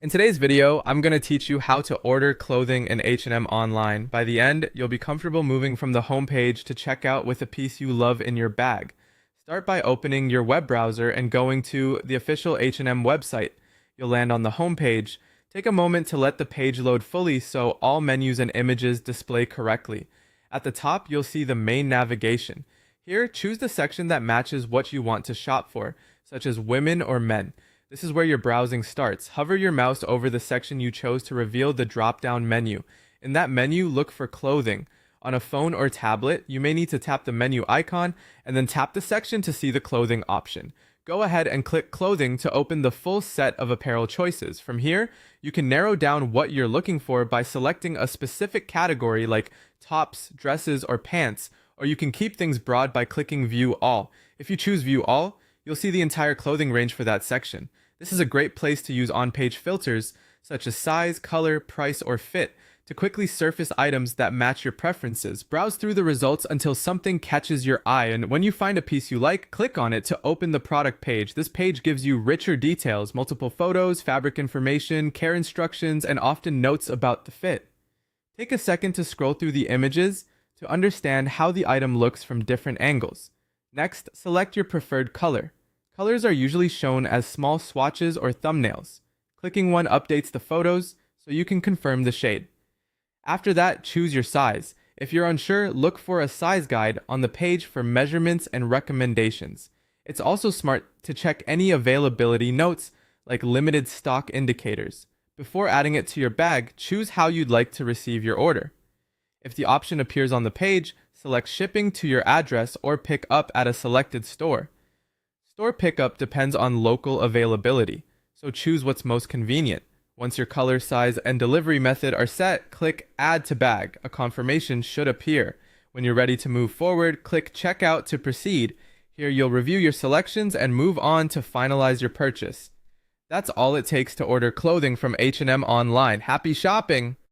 In today's video, I'm going to teach you how to order clothing in H&M online. By the end, you'll be comfortable moving from the homepage to checkout with a piece you love in your bag. Start by opening your web browser and going to the official H&M website. You'll land on the homepage. Take a moment to let the page load fully so all menus and images display correctly. At the top, you'll see the main navigation. Here, choose the section that matches what you want to shop for, such as women or men. This is where your browsing starts. Hover your mouse over the section you chose to reveal the drop-down menu. In that menu, look for clothing. On a phone or tablet, you may need to tap the menu icon and then tap the section to see the clothing option. Go ahead and click clothing to open the full set of apparel choices. From here, you can narrow down what you're looking for by selecting a specific category like tops, dresses, or pants, or you can keep things broad by clicking view all. If you choose view all, you'll see the entire clothing range for that section. This is a great place to use on-page filters such as size, color, price, or fit to quickly surface items that match your preferences. Browse through the results until something catches your eye, and when you find a piece you like, click on it to open the product page. This page gives you richer details, multiple photos, fabric information, care instructions, and often notes about the fit. Take a second to scroll through the images to understand how the item looks from different angles. Next, select your preferred color. Colors are usually shown as small swatches or thumbnails. Clicking one updates the photos so you can confirm the shade. After that, choose your size. If you're unsure, look for a size guide on the page for measurements and recommendations. It's also smart to check any availability notes like limited stock indicators. Before adding it to your bag, choose how you'd like to receive your order. If the option appears on the page, select shipping to your address or pick up at a selected store. Store pickup depends on local availability, so choose what's most convenient. Once your color, size, and delivery method are set, click Add to Bag. A confirmation should appear. When you're ready to move forward, click Checkout to proceed. Here you'll review your selections and move on to finalize your purchase. That's all it takes to order clothing from H&M online. Happy shopping!